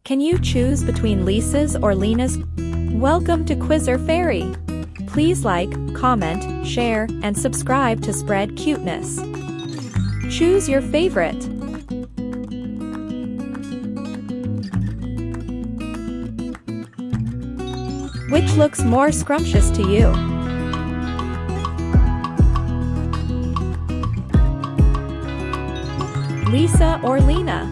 Can you choose between Lisa's or Lena's? Welcome to Quizzer Fairy. Please like, comment, share, and subscribe to spread cuteness. Choose your favorite. Which looks more scrumptious to you? Lisa or Lena?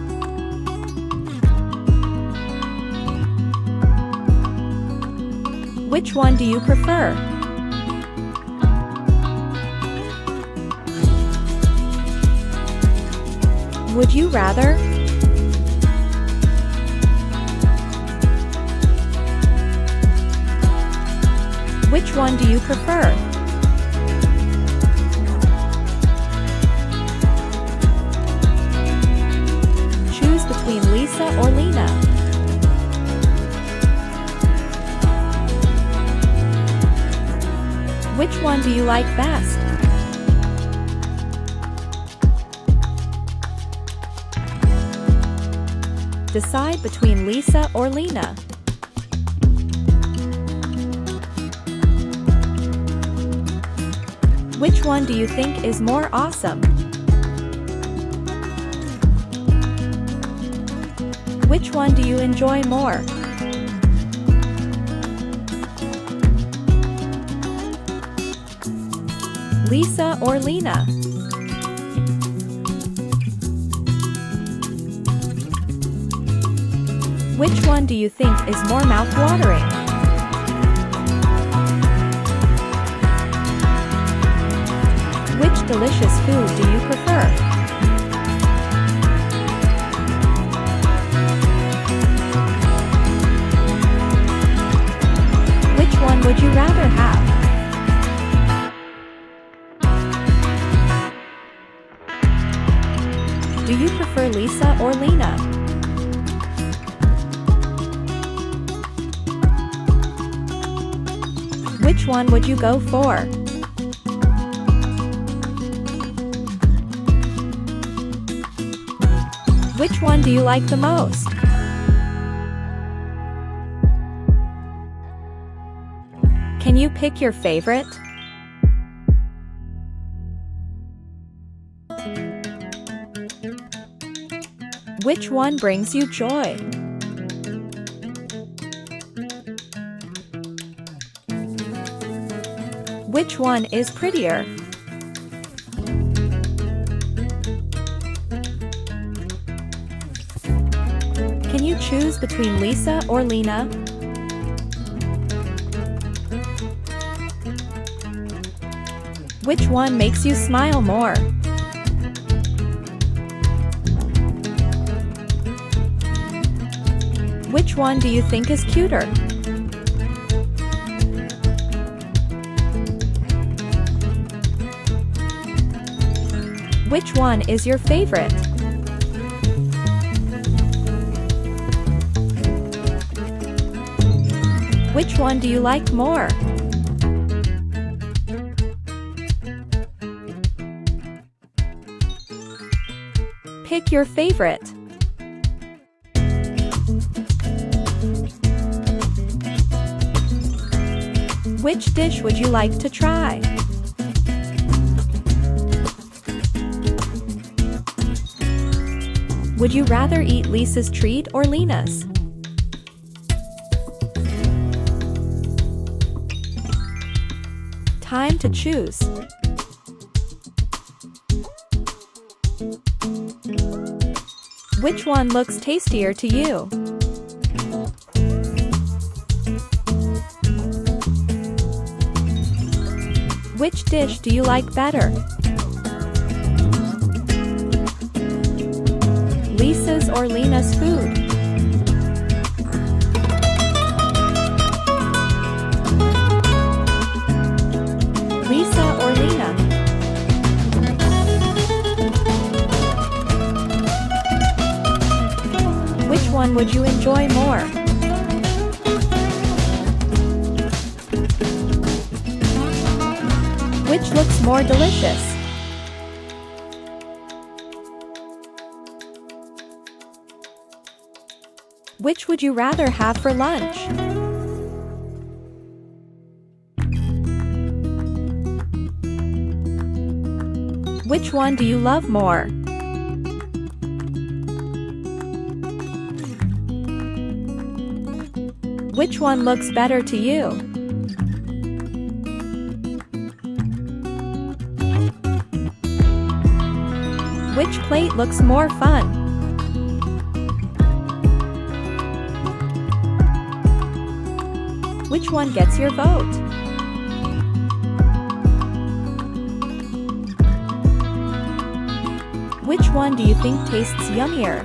Which one do you prefer? Would you rather? Which one do you prefer? Choose between Lisa or Lena. Which one do you like best? Decide between Lisa or Lena. Which one do you think is more awesome? Which one do you enjoy more? Lisa or Lena? Which one do you think is more mouth-watering? Which delicious food do you prefer? Which one would you rather have? Do you prefer Lisa or Lena? Which one would you go for? Which one do you like the most? Can you pick your favorite? Which one brings you joy? Which one is prettier? Can you choose between Lisa or Lena? Which one makes you smile more? Which one do you think is cuter? Which one is your favorite? Which one do you like more? Pick your favorite. Which dish would you like to try? Would you rather eat Lisa's treat or Lena's? Time to choose. Which one looks tastier to you? Which dish do you like better? Lisa's or Lena's food? Lisa or Lena? Which one would you enjoy more? Which looks more delicious? Which would you rather have for lunch? Which one do you love more? Which one looks better to you? Which plate looks more fun? Which one gets your vote? Which one do you think tastes yummier?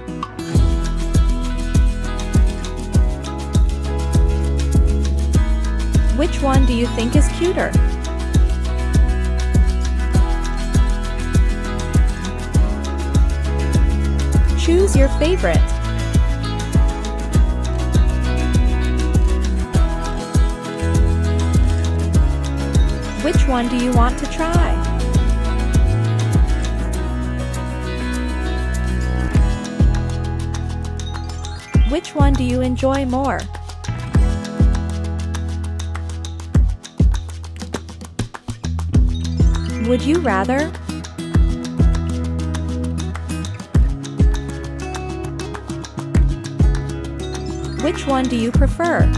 Which one do you think is cuter? Choose your favorite. Which one do you want to try? Which one do you enjoy more? Would you rather? Which one do you prefer?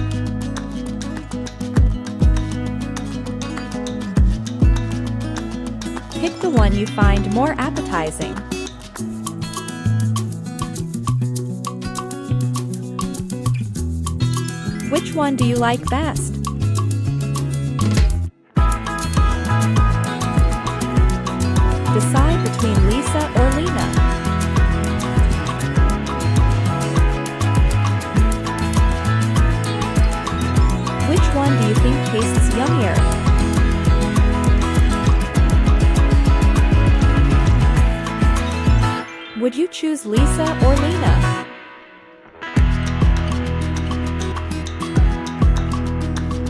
Pick the one you find more appetizing. Which one do you like best? Decide between Lisa or Lena. Which one do you think tastes yummier? Would you choose Lisa or Lena?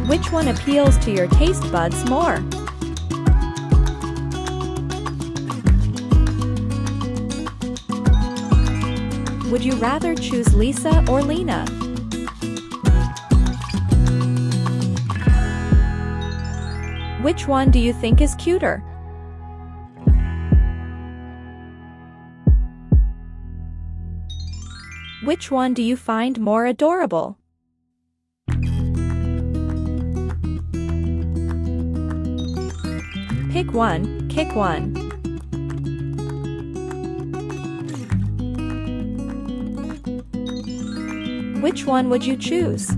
Which one appeals to your taste buds more? Would you rather choose Lisa or Lena? Which one do you think is cuter? Which one do you find more adorable? Pick one, kick one. Which one would you choose?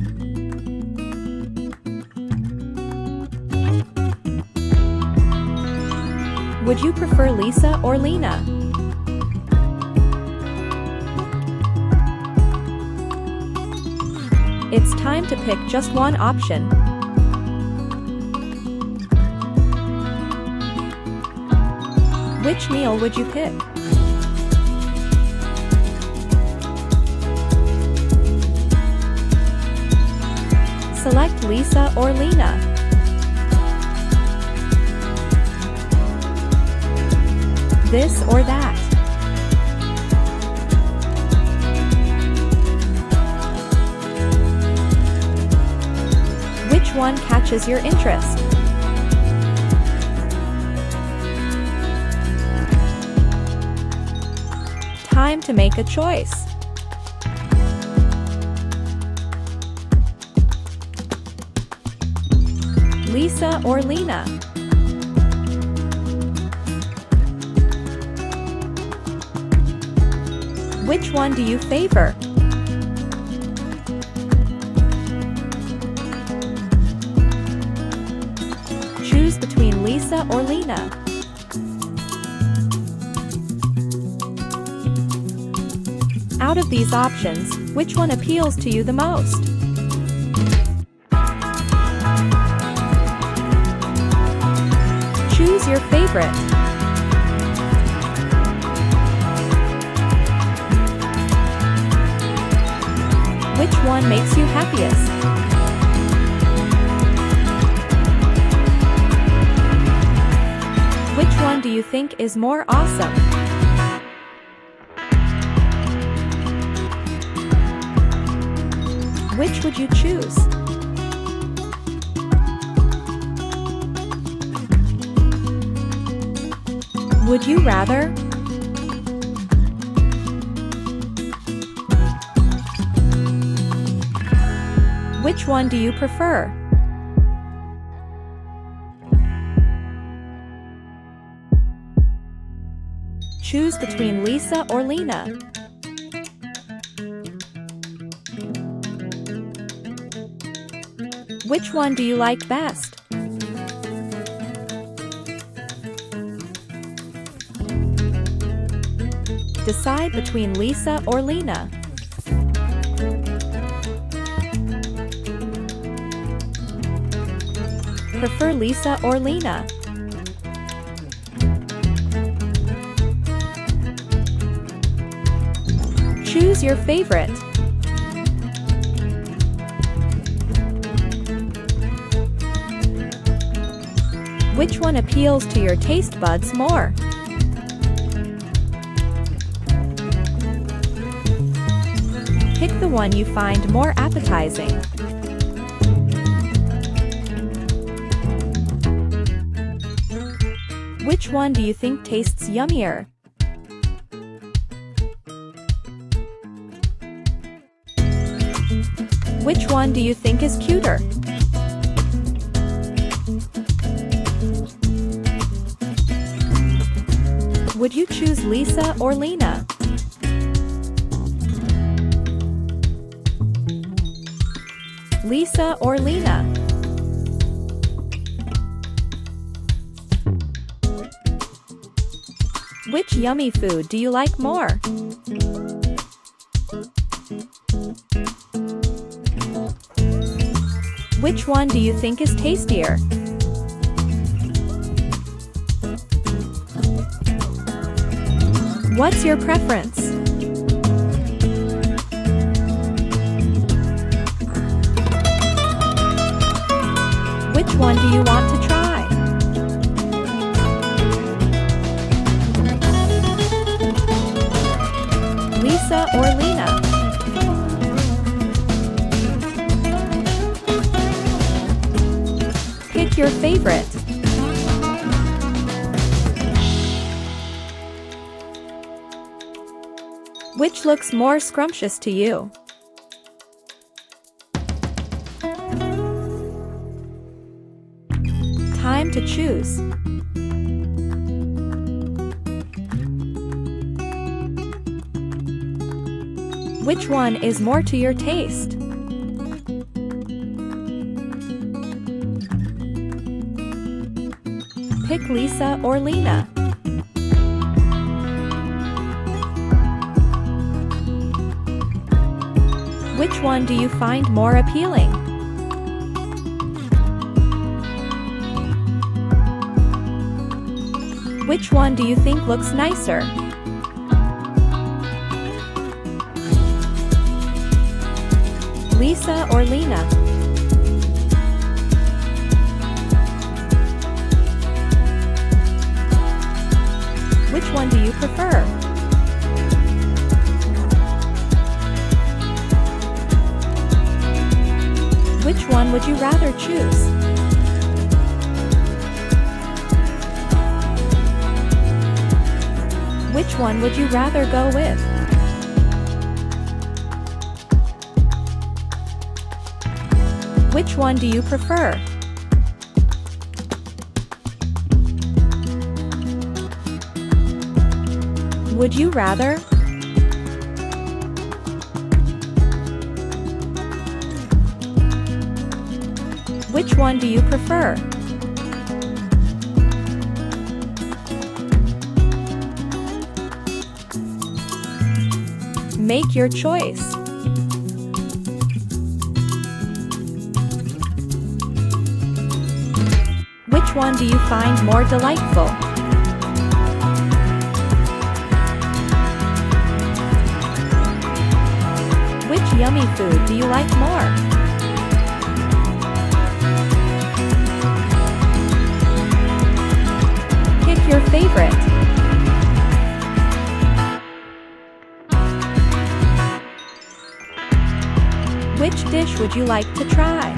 Would you prefer Lisa or Lena? It's time to pick just one option. Which meal would you pick? Select Lisa or Lena. This or that. Which one catches your interest? Time to make a choice. Lisa or Lena? Which one do you favor? Choose between Lisa or Lena. Out of these options, which one appeals to you the most? Choose your favorite. Which one makes you happiest? Which one do you think is more awesome? Which would you choose? Would you rather? Which one do you prefer? Choose between Lisa or Lena. Which one do you like best? Decide between Lisa or Lena. Prefer Lisa or Lena? Choose your favorite. Which one appeals to your taste buds more? Pick the one you find more appetizing. Which one do you think tastes yummier? Which one do you think is cuter? Would you choose Lisa or Lena? Lisa or Lena? Which yummy food do you like more? Which one do you think is tastier? What's your preference? Which one do you want to try? Lisa or Lena? Pick your favorite. Which looks more scrumptious to you? Time to choose. Which one is more to your taste? Pick Lisa or Lena. Which one do you find more appealing? Which one do you think looks nicer? Lisa or Lena? Which one do you prefer? Which one would you rather choose? Which one would you rather go with? Which one do you prefer? Would you rather? Which one do you prefer? Make your choice. Which one do you find more delightful? Which yummy food do you like more? Pick your favorite. Which dish would you like to try?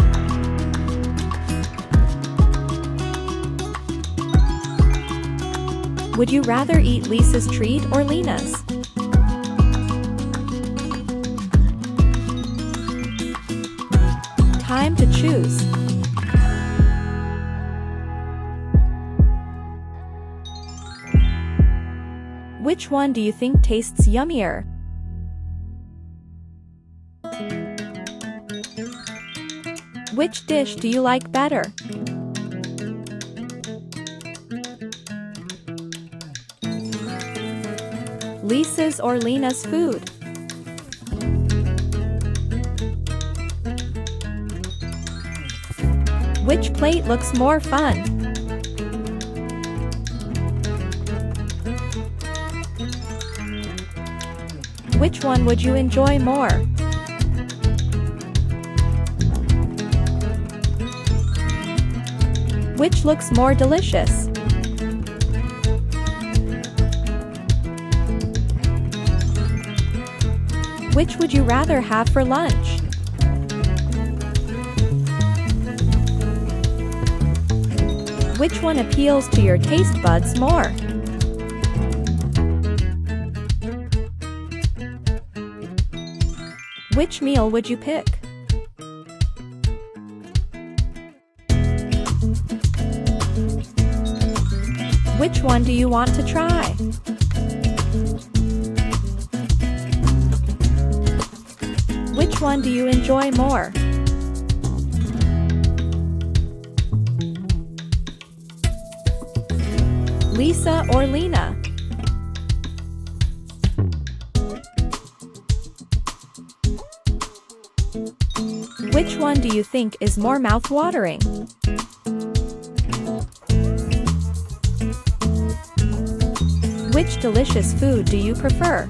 Would you rather eat Lisa's treat or Lena's? Time to choose. Which one do you think tastes yummier? Which dish do you like better? Lisa's or Lena's food? Which plate looks more fun? Which one would you enjoy more? Which looks more delicious? Which would you rather have for lunch? Which one appeals to your taste buds more? Which meal would you pick? Which one do you want to try? Which one do you enjoy more? Lisa or Lena? Which one do you think is more mouth-watering? Which delicious food do you prefer?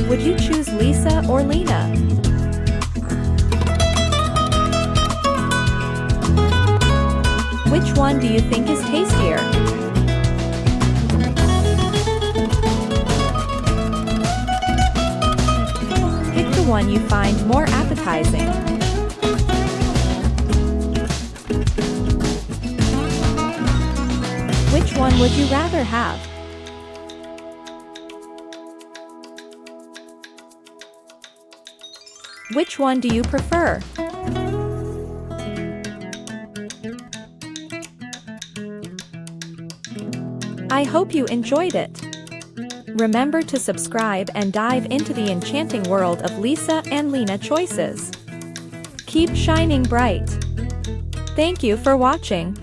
Would you choose Lisa or Lena? Which one do you think is tastier? Pick the one you find more appetizing. Which one would you rather have? Which one do you prefer? I hope you enjoyed it. Remember to subscribe and dive into the enchanting world of Lisa and Lena Choices. Keep shining bright. Thank you for watching.